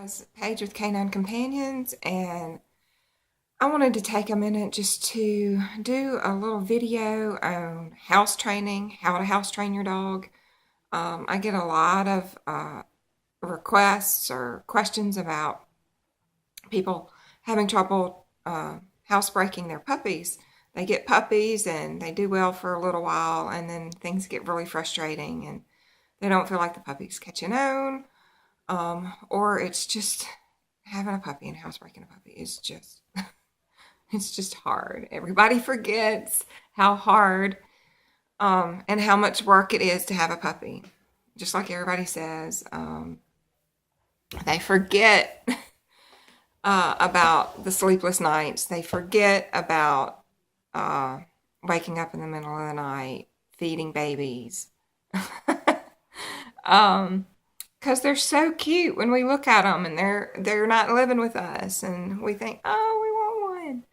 guys, Paige with Canine Companions, and I wanted to take a minute just to do a little video on house training, how to house train your dog. I get a lot of requests or questions about people having trouble housebreaking their puppies. They get puppies and they do well for a little while, and then things get really frustrating and they don't feel like the puppy's catching on. Or it's just having a puppy and housebreaking a puppy is just it's just hard. Everybody forgets how hard and how much work it is to have a puppy. Just like everybody says, they forget about the sleepless nights. They forget about waking up in the middle of the night, feeding babies. Because they're so cute when we look at them, and they're not living with us, and we think, oh, we want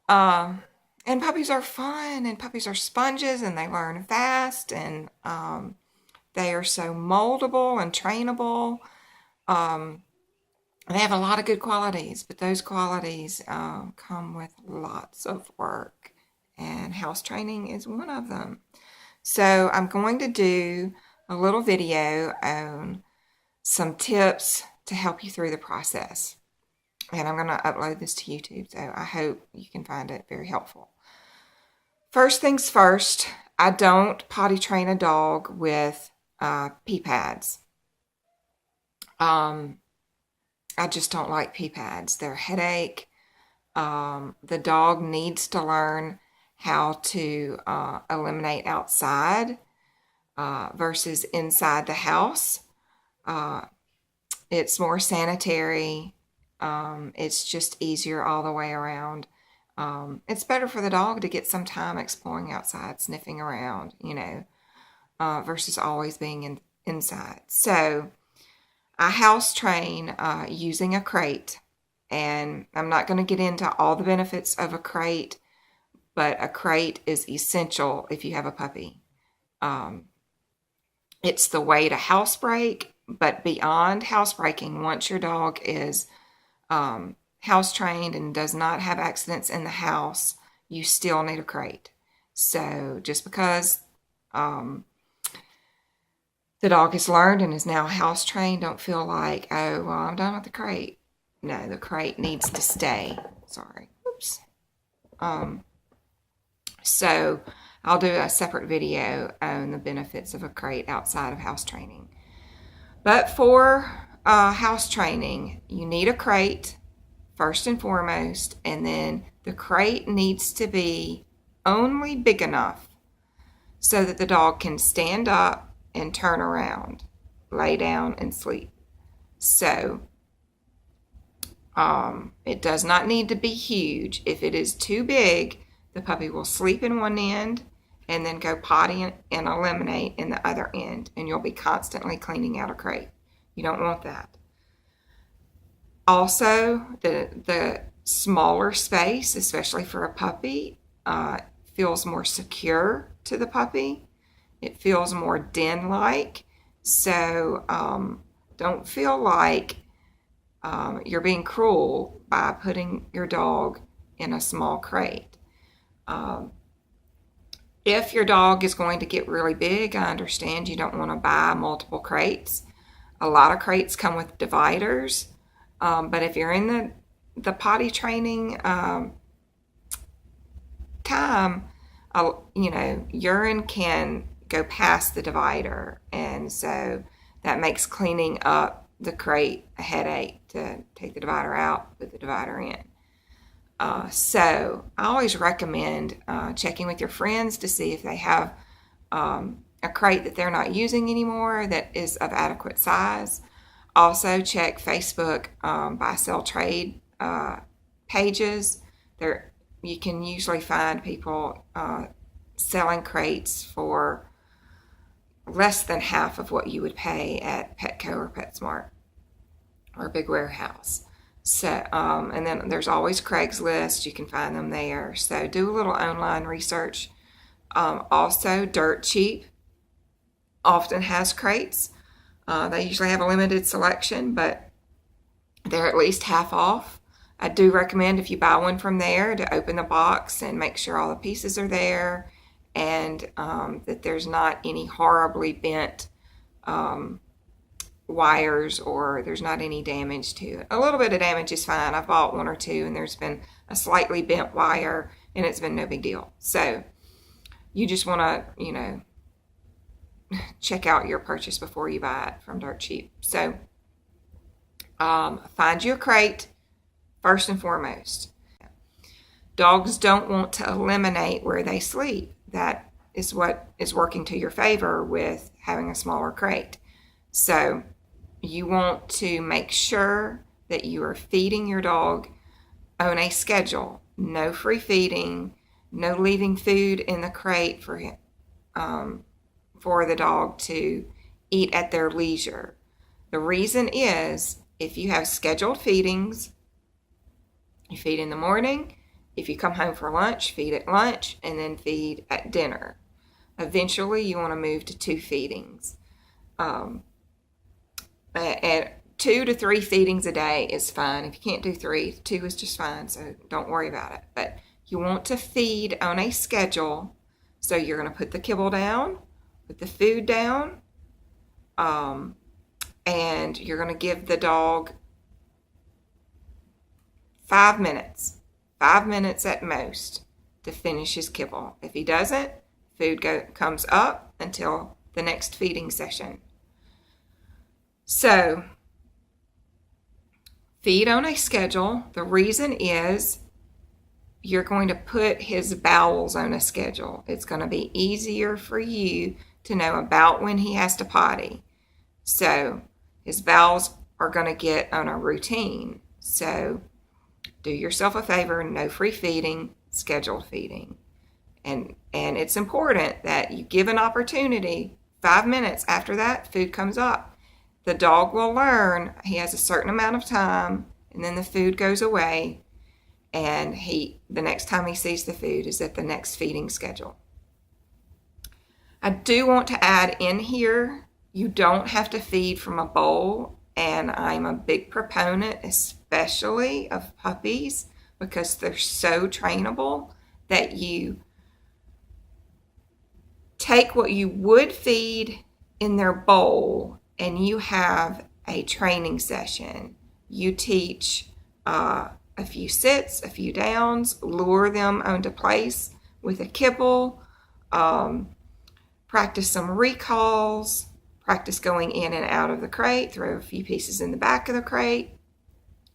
one. And puppies are fun, and puppies are sponges, and they learn fast, and they are so moldable and trainable. They have a lot of good qualities, but those qualities come with lots of work, and house training is one of them. So I'm going to do a little video on some tips to help you through the process. And I'm going to upload this to YouTube, so I hope you can find it very helpful. First things first, I don't potty train a dog with pee pads. I just don't like pee pads. They're a headache. The dog needs to learn how to eliminate outside versus inside the house. It's more sanitary. It's just easier all the way around. It's better for the dog to get some time exploring outside, sniffing around, versus always being inside. So I house train using a crate, and I'm not going to get into all the benefits of a crate, but a crate is essential if you have a puppy. It's the way to housebreak, but beyond housebreaking, once your dog is house trained and does not have accidents in the house, you still need a crate. So just because the dog is learned and is now house trained, don't feel like, oh, well, I'm done with the crate. No, the crate needs to stay. Sorry. Oops. So I'll do a separate video on the benefits of a crate outside of house training. But for house training, you need a crate first and foremost, and then the crate needs to be only big enough so that the dog can stand up and turn around, lay down and sleep. So it does not need to be huge. If it is too big, the puppy will sleep in one end and then go potty and eliminate in the other end, and you'll be constantly cleaning out a crate. You don't want that. Also, the smaller space, especially for a puppy, feels more secure to the puppy. It feels more den-like. So don't feel like you're being cruel by putting your dog in a small crate. If your dog is going to get really big, I understand you don't want to buy multiple crates. A lot of crates come with dividers. But if you're in the potty training time, urine can go past the divider. And so that makes cleaning up the crate a headache to take the divider out, put the divider in. So I always recommend checking with your friends to see if they have a crate that they're not using anymore that is of adequate size. Also check Facebook buy sell trade pages. There you can usually find people selling crates for less than half of what you would pay at Petco or PetSmart or a big warehouse. So, and then there's always Craigslist. You can find them there. So do a little online research. Also, Dirt Cheap often has crates. They usually have a limited selection, but They're at least half off. I do recommend if you buy one from there to open the box and make sure all the pieces are there, and that there's not any horribly bent wires, or there's not any damage to it. A little bit of damage is fine. I've bought one or two and there's been a slightly bent wire and it's been no big deal. So you just want to, check out your purchase before you buy it from Dirt Cheap. So find you a crate first and foremost. Dogs don't want to eliminate where they sleep. That is what is working to your favor with having a smaller crate. So you want to make sure that you are feeding your dog on a schedule. No free feeding, no leaving food in the crate for the dog to eat at their leisure. The reason is, if you have scheduled feedings, you feed in the morning, if you come home for lunch, feed at lunch, and then feed at dinner. Eventually, you want to move to 2 feedings. And 2 to 3 feedings a day is fine. If you can't do 3, 2 is just fine, so don't worry about it. But you want to feed on a schedule, so you're going to put the kibble down, put the food down, and you're going to give the dog 5 minutes. 5 minutes at most to finish his kibble. If he doesn't, food comes up until the next feeding session. So, feed on a schedule. The reason is you're going to put his bowels on a schedule. It's going to be easier for you to know about when he has to potty. So, his bowels are going to get on a routine. So, do yourself a favor, no free feeding, scheduled feeding. And it's important that you give an opportunity. 5 minutes after that, food comes up. The dog will learn he has a certain amount of time, and then the food goes away, and the next time he sees the food is at the next feeding schedule. I do want to add in here, you don't have to feed from a bowl, and I'm a big proponent, especially of puppies, because they're so trainable, that you take what you would feed in their bowl and you have a training session. You teach a few sits, a few downs, lure them onto place with a kibble, practice some recalls, practice going in and out of the crate, throw a few pieces in the back of the crate,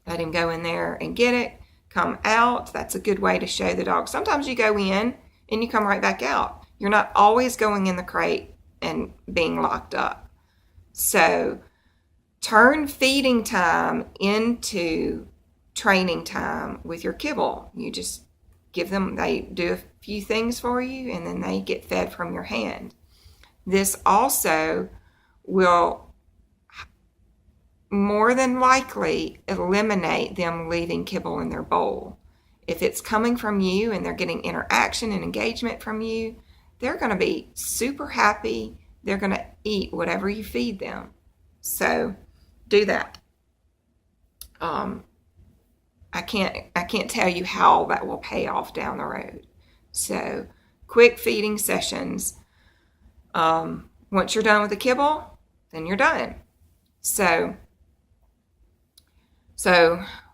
let him go in there and get it, come out. That's a good way to show the dog. Sometimes you go in and you come right back out. You're not always going in the crate and being locked up. So turn feeding time into training time with your kibble. You just give them, they do a few things for you, and then they get fed from your hand. This also will more than likely eliminate them leaving kibble in their bowl. If it's coming from you and they're getting interaction and engagement from you, they're going to be super happy. They're going to eat whatever you feed them. So do that. I can't tell you how that will pay off down the road. So quick feeding sessions. Once you're done with the kibble, then you're done. So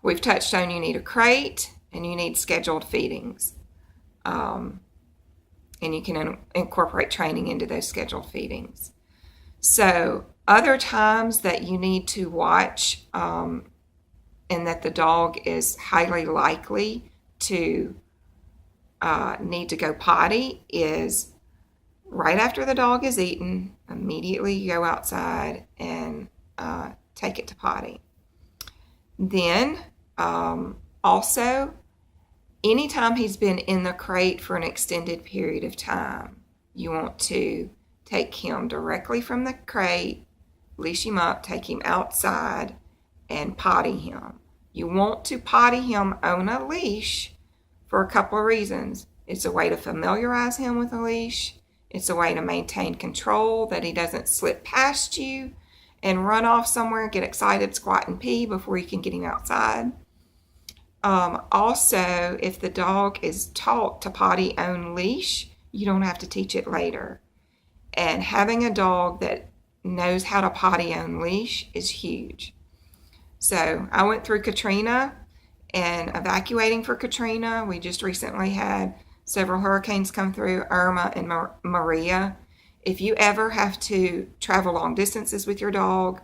we've touched on, you need a crate and you need scheduled feedings. And you can incorporate training into those scheduled feedings. So other times that you need to watch and that the dog is highly likely to need to go potty is right after the dog is eaten, immediately you go outside and take it to potty. Then also, anytime he's been in the crate for an extended period of time, you want to take him directly from the crate, leash him up, take him outside, and potty him. You want to potty him on a leash for a couple of reasons. It's a way to familiarize him with a leash. It's a way to maintain control, that he doesn't slip past you. and run off somewhere, get excited, squat and pee before you can get him outside. Also, if the dog is taught to potty on leash, you don't have to teach it later. And having a dog that knows how to potty on leash is huge. So I went through Katrina and evacuating for Katrina. We just recently had several hurricanes come through, Irma and Maria. If you ever have to travel long distances with your dog,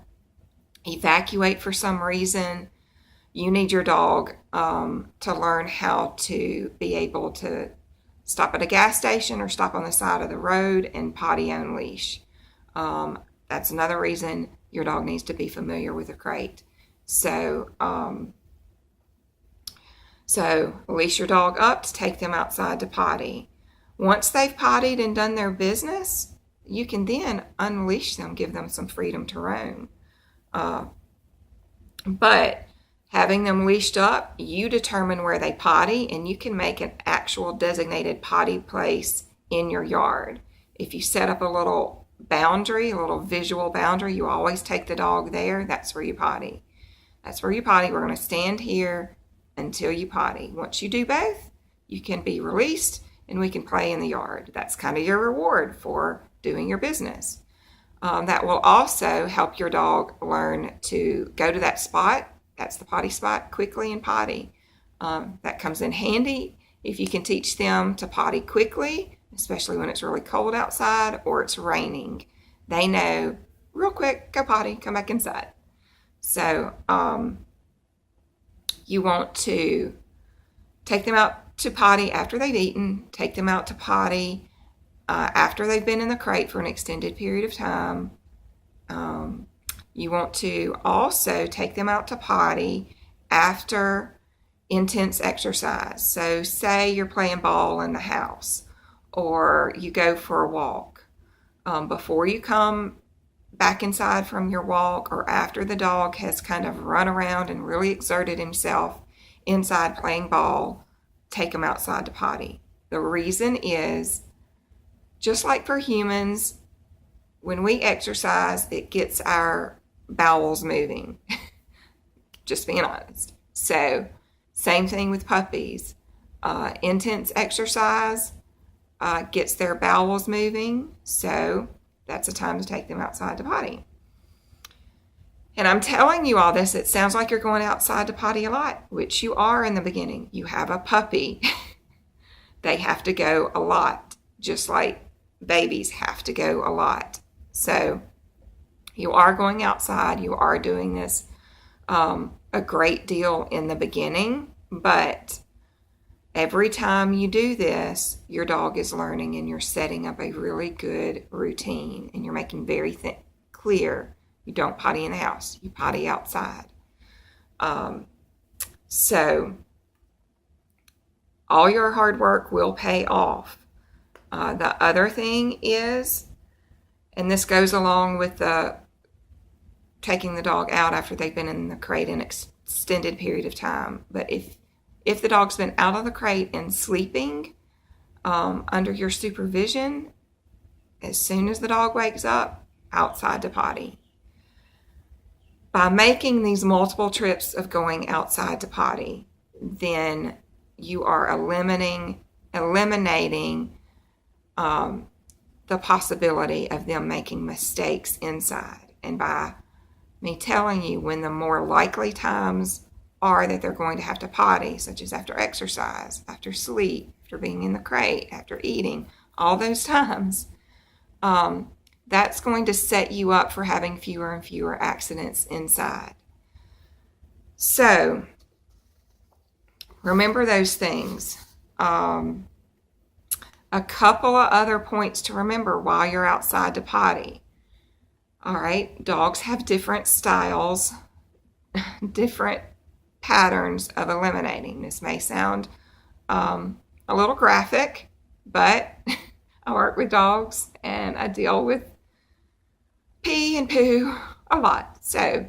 evacuate for some reason, you need your dog to learn how to be able to stop at a gas station or stop on the side of the road and potty on leash. That's another reason your dog needs to be familiar with a crate. So leash your dog up to take them outside to potty. Once they've pottied and done their business, you can then unleash them, give them some freedom to roam. But having them leashed up, you determine where they potty, and you can make an actual designated potty place in your yard. If you set up a little boundary, a little visual boundary, you always take the dog there, that's where you potty. That's where you potty. We're going to stand here until you potty. Once you do both, you can be released and we can play in the yard. That's kind of your reward for doing your business. That will also help your dog learn to go to that spot. That's the potty spot, quickly and potty. That comes in handy if you can teach them to potty quickly, especially when it's really cold outside or it's raining. They know real quick, go potty, come back inside. So you want to take them out to potty after they've eaten, take them out to potty after they've been in the crate for an extended period of time. You want to also take them out to potty after intense exercise. So say you're playing ball in the house or you go for a walk. Before you come back inside from your walk or after the dog has kind of run around and really exerted himself inside playing ball, take them outside to potty. The reason is, just like for humans, when we exercise, it gets our bowels moving. Just being honest. So, same thing with puppies. Intense exercise gets their bowels moving. So, that's a time to take them outside to potty. And I'm telling you all this, it sounds like you're going outside to potty a lot, which you are in the beginning. You have a puppy. They have to go a lot, just like babies have to go a lot. So you are going outside. You are doing this a great deal in the beginning, but every time you do this, your dog is learning and you're setting up a really good routine and you're making very clear you don't potty in the house, you potty outside. So all your hard work will pay off. The other thing is, and this goes along with taking the dog out after they've been in the crate an extended period of time, but if the dog's been out of the crate and sleeping under your supervision, as soon as the dog wakes up, outside to potty. By making these multiple trips of going outside to potty, then you are eliminating the possibility of them making mistakes inside. And by me telling you when the more likely times are that they're going to have to potty, such as after exercise, after sleep, after being in the crate, after eating, all those times, that's going to set you up for having fewer and fewer accidents inside. So, remember those things. A couple of other points to remember while you're outside to potty. All right, dogs have different styles, different patterns of eliminating. This may sound a little graphic, but I work with dogs and I deal with pee and poo a lot. So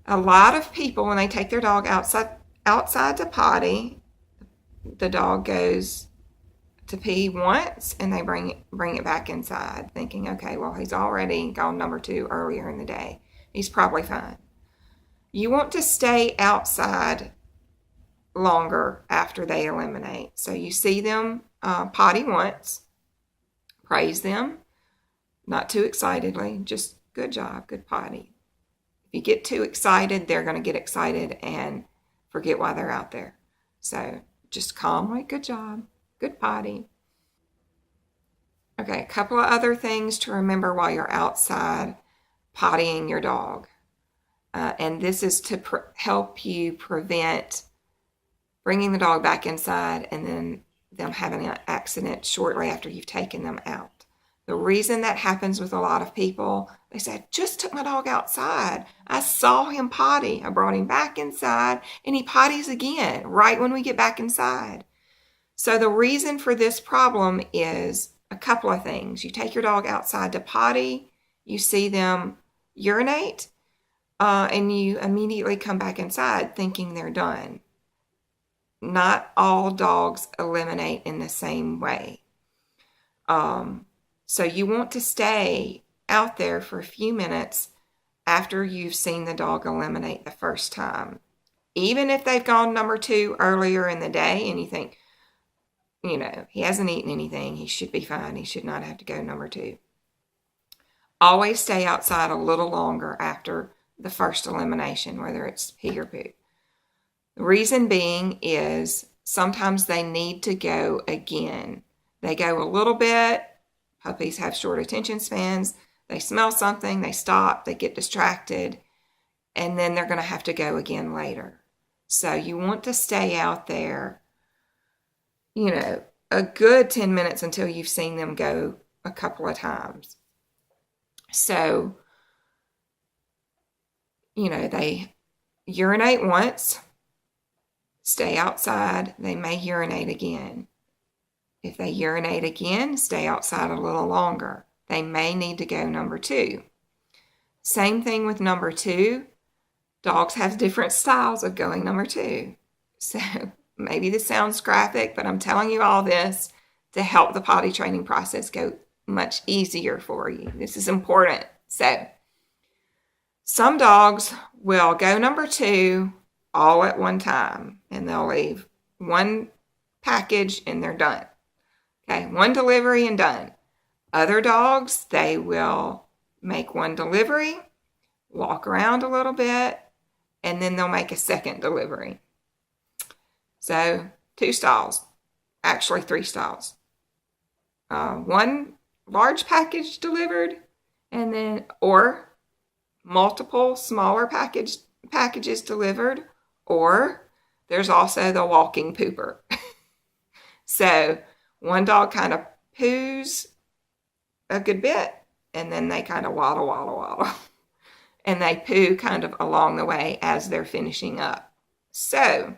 a lot of people, when they take their dog outside to potty, the dog goes to pee once and they bring it back inside, thinking, okay, well, he's already gone number 2 earlier in the day. He's probably fine. You want to stay outside longer after they eliminate. So you see them potty once, praise them, not too excitedly, just good job, good potty. If you get too excited, they're going to get excited and forget why they're out there. So just calmly, good job, good potty. Okay, a couple of other things to remember while you're outside pottying your dog. And this is to help you prevent bringing the dog back inside and then them having an accident shortly after you've taken them out. The reason that happens with a lot of people, they say, I just took my dog outside. I saw him potty. I brought him back inside and he potties again right when we get back inside. So the reason for this problem is a couple of things. You take your dog outside to potty, you see them urinate, and you immediately come back inside thinking they're done. Not all dogs eliminate in the same way. So you want to stay out there for a few minutes after you've seen the dog eliminate the first time. Even if they've gone number 2 earlier in the day and you think, he hasn't eaten anything, he should be fine, he should not have to go number 2. Always stay outside a little longer after the first elimination, whether it's pee or poo. The reason being is sometimes they need to go again. They go a little bit. Puppies have short attention spans. They smell something, they stop, they get distracted, and then they're going to have to go again later. So you want to stay out there, a good 10 minutes until you've seen them go a couple of times. So, they urinate once, stay outside, they may urinate again. If they urinate again, stay outside a little longer. They may need to go number 2. Same thing with number 2. Dogs have different styles of going number 2. So maybe this sounds graphic, but I'm telling you all this to help the potty training process go much easier for you. This is important. So some dogs will go number 2 all at one time, and they'll leave one package and they're done. Okay, one delivery and done. Other dogs, they will make one delivery, walk around a little bit, and then they'll make a second delivery. So 2 stalls, actually 3 stalls. One large package delivered, and then, or multiple smaller packages delivered, or there's also the walking pooper. So one dog kind of poos a good bit, and then they kind of waddle. And they poo kind of along the way as they're finishing up. So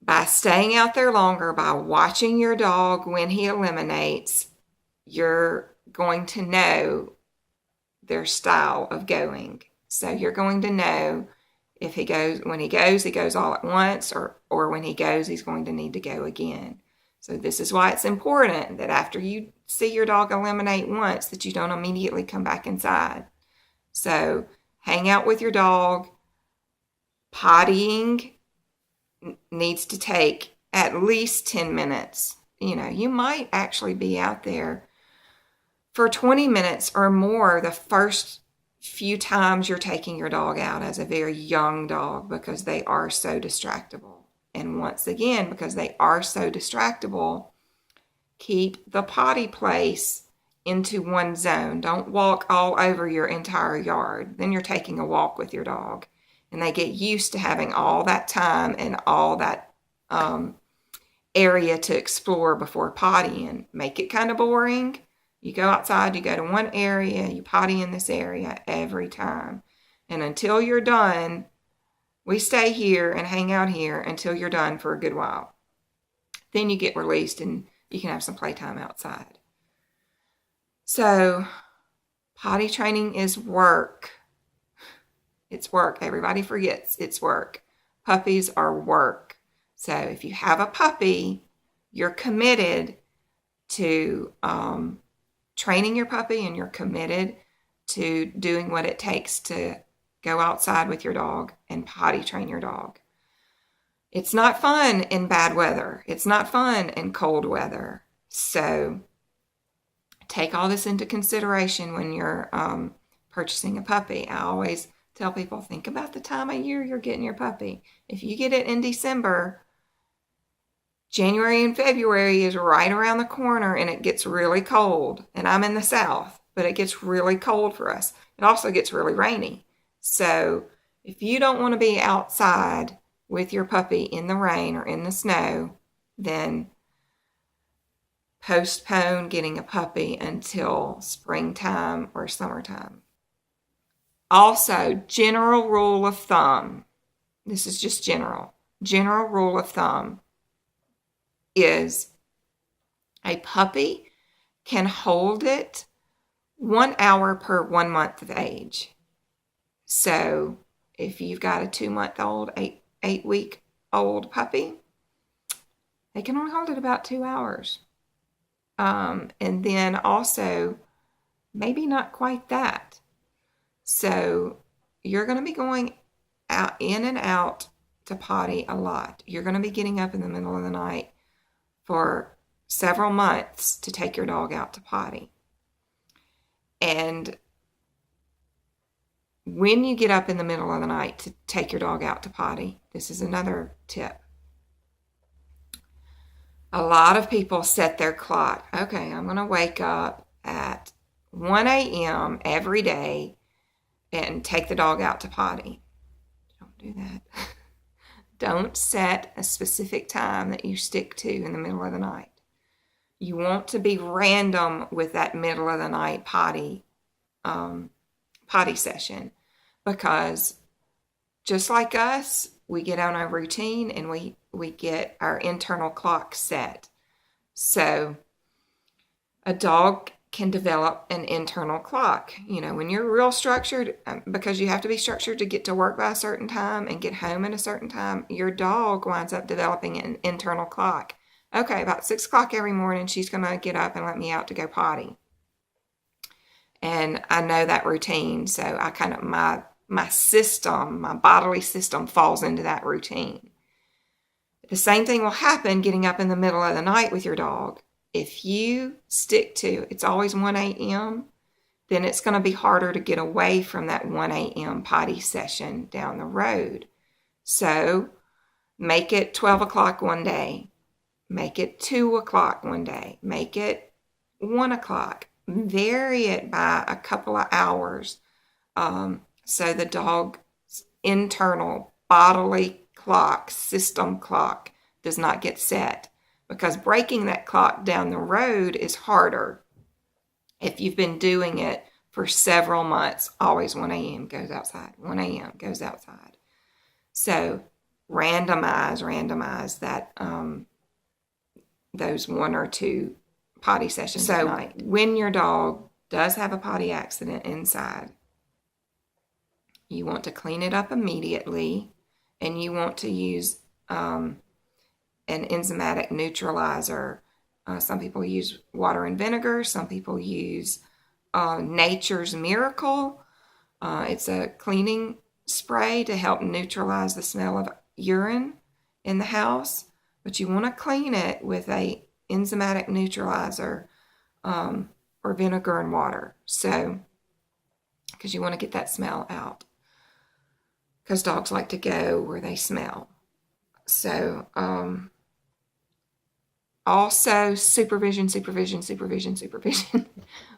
by staying out there longer, by watching your dog when he eliminates, you're going to know their style of going. So you're going to know if when he goes all at once, or when he goes, he's going to need to go again. So this is why it's important that after you see your dog eliminate once, that you don't immediately come back inside. So hang out with your dog. Pottying needs to take at least 10 minutes. You might actually be out there for 20 minutes or more the first few times you're taking your dog out as a very young dog, because they are so distractible. And once again, because they are so distractible, keep the potty place into one zone. Don't walk all over your entire yard. Then you're taking a walk with your dog, and they get used to having all that time and all that area to explore before pottying. Make it kind of boring. You go outside, you go to one area, you potty in this area every time. And until you're done, we stay here and hang out here until you're done for a good while. Then you get released and you can have some playtime outside. So potty training is work. It's work. Everybody forgets it's work. Puppies are work. So if you have a puppy, you're committed to training your puppy, and you're committed to doing what it takes to go outside with your dog and potty train your dog. It's not fun in bad weather. It's not fun in cold weather. So take all this into consideration when you're purchasing a puppy. I always tell people, think about the time of year you're getting your puppy. If you get it in December, January and February is right around the corner, and it gets really cold. And I'm in the South, but it gets really cold for us. It also gets really rainy. So if you don't want to be outside with your puppy in the rain or in the snow, then postpone getting a puppy until springtime or summertime. Also, general rule of thumb, this is just general rule of thumb is a puppy can hold it 1 hour per 1 month of age. So if you've got a 2-month-old, 8-week-old puppy, they can only hold it about 2 hours. And then also, maybe not quite that. So you're going to be going out, in and out to potty a lot. You're going to be getting up in the middle of the night for several months to take your dog out to potty. And when you get up in the middle of the night to take your dog out to potty, this is another tip. A lot of people set their clock. Okay, I'm going to wake up at 1 a.m. every day and take the dog out to potty. Don't do that. Don't set a specific time that you stick to in the middle of the night. You want to be random with that middle of the night potty session, because just like us, we get on a routine and we get our internal clock set. So a dog can develop an internal clock. You know, when you're real structured, because you have to be structured to get to work by a certain time and get home at a certain time, your dog winds up developing an internal clock. Okay, about 6 o'clock every morning, she's going to get up and let me out to go potty. And I know that routine, so I kind of, my system, my bodily system falls into that routine. The same thing will happen getting up in the middle of the night with your dog. If you stick to, it's always 1 a.m., then it's going to be harder to get away from that 1 a.m. potty session down the road. So make it 12 o'clock one day. Make it 2 o'clock one day. Make it 1 o'clock. Vary it by a couple of hours so the dog's internal bodily clock, system clock, does not get set. Because breaking that clock down the road is harder. If you've been doing it for several months, always 1 a.m. goes outside, 1 a.m. goes outside. So randomize that those 1 or 2 potty sessions at night. When your dog does have a potty accident inside, you want to clean it up immediately, and you want to use an enzymatic neutralizer. Some people use water and vinegar. Some people use Nature's Miracle. It's a cleaning spray to help neutralize the smell of urine in the house. But you want to clean it with a enzymatic neutralizer or vinegar and water. So, because you want to get that smell out. Because dogs like to go where they smell. So, also supervision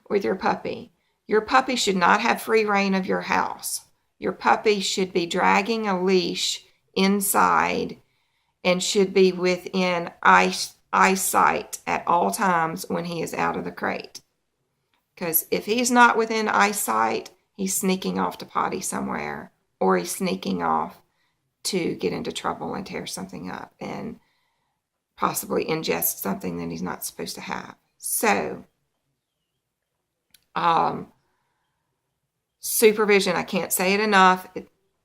with your puppy. Your puppy should not have free reign of your house. Your puppy should be dragging a leash inside and should be within eyesight at all times when he is out of the crate. Because if he's not within eyesight, he's sneaking off to potty somewhere, or he's sneaking off to get into trouble and tear something up and possibly ingest something that he's not supposed to have. So, supervision, I can't say it enough.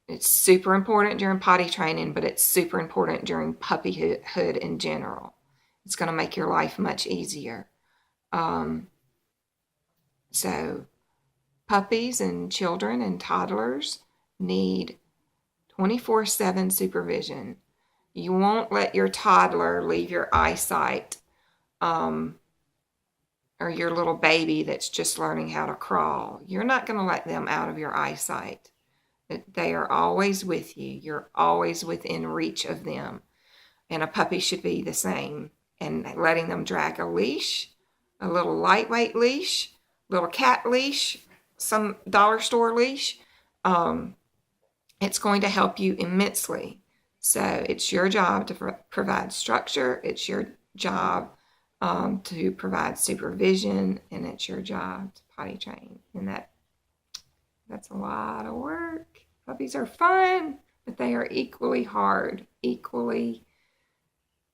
It's super important during potty training, but it's super important during puppyhood in general. It's going to make your life much easier. So puppies and children and toddlers need 24/7 supervision. You won't let your toddler leave your eyesight, or your little baby that's just learning how to crawl. You're not going to let them out of your eyesight. They are always with you. You're always within reach of them. And a puppy should be the same. And letting them drag a leash, a little lightweight leash, little cat leash, some dollar store leash, it's going to help you immensely. So it's your job to provide structure. It's your job to provide supervision, and it's your job to potty train. And that's a lot of work. Puppies are fun, but they are equally hard.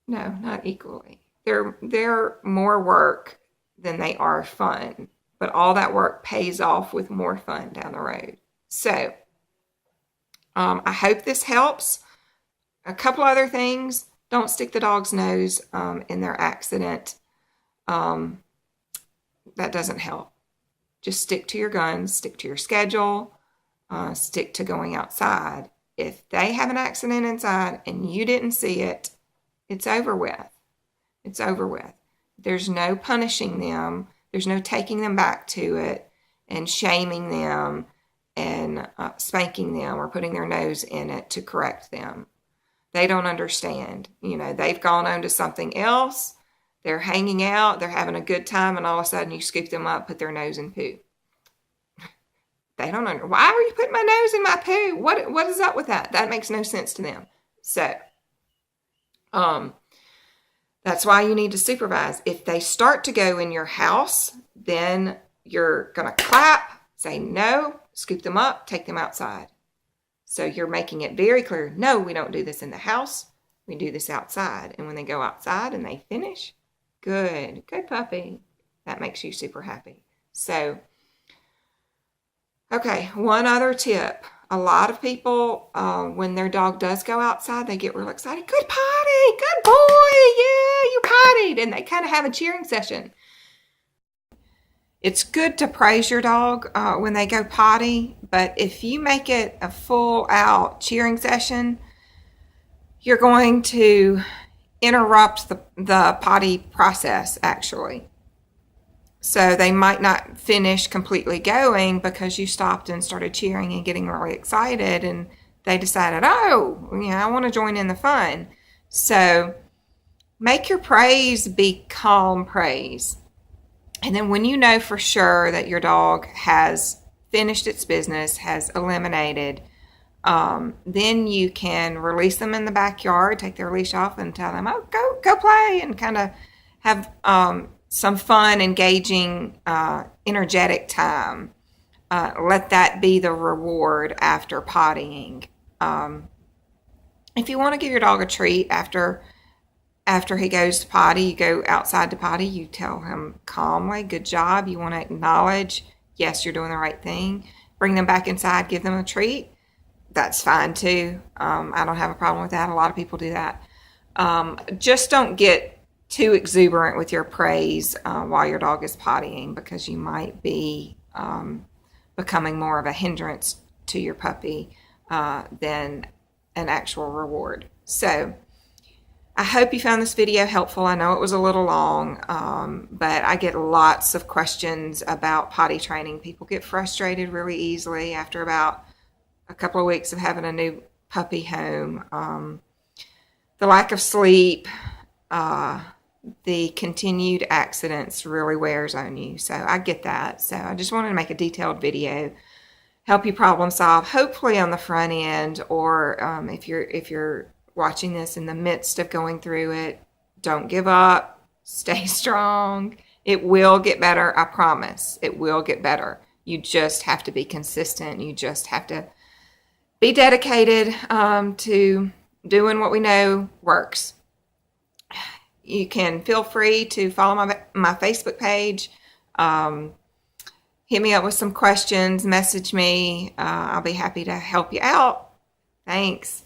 No, not equally. They're more work than they are fun, but all that work pays off with more fun down the road. So I hope this helps. A couple other things. Don't stick the dog's nose in their accident. That doesn't help. Just stick to your guns, stick to your schedule, stick to going outside. If they have an accident inside and you didn't see it, it's over with. It's over with. There's no punishing them. There's no taking them back to it and shaming them and spanking them or putting their nose in it to correct them. They don't understand. They've gone on to something else. They're hanging out. They're having a good time. And all of a sudden you scoop them up, put their nose in poo. They don't understand. Why are you putting my nose in my poo? What is up with that? That makes no sense to them. So, that's why you need to supervise. If they start to go in your house, then you're going to clap, say no, scoop them up, take them outside. So you're making it very clear, no, we don't do this in the house. We do this outside. And when they go outside and they finish, good puppy. That makes you super happy. So, okay, one other tip. A lot of people, when their dog does go outside, they get real excited. Good potty, good boy, yeah, you pottied. And they kind of have a cheering session. It's good to praise your dog when they go potty, but if you make it a full-out cheering session, you're going to interrupt the potty process, actually. So they might not finish completely going because you stopped and started cheering and getting really excited, and they decided, I want to join in the fun. So make your praise be calm praise. And then when you know for sure that your dog has finished its business, has eliminated, then you can release them in the backyard, take their leash off and tell them, go play, and kind of have some fun, engaging, energetic time. Let that be the reward after pottying. If you want to give your dog a treat after he goes to potty, you go outside to potty, you tell him calmly, good job. You want to acknowledge, yes, you're doing the right thing. Bring them back inside, give them a treat. That's fine too. I don't have a problem with that. A lot of people do that. Just don't get too exuberant with your praise while your dog is pottying, because you might be becoming more of a hindrance to your puppy than an actual reward. So I hope you found this video helpful. I know it was a little long, but I get lots of questions about potty training. People get frustrated really easily after about a couple of weeks of having a new puppy home. The lack of sleep, the continued accidents really wears on you. So I get that. So I just wanted to make a detailed video, help you problem solve, hopefully on the front end, or if you're watching this in the midst of going through it, don't give up, stay strong. It will get better, I promise. It will get better. You just have to be consistent. You just have to be dedicated to doing what we know works. You can feel free to follow my Facebook page. Hit me up with some questions, message me. I'll be happy to help you out. Thanks.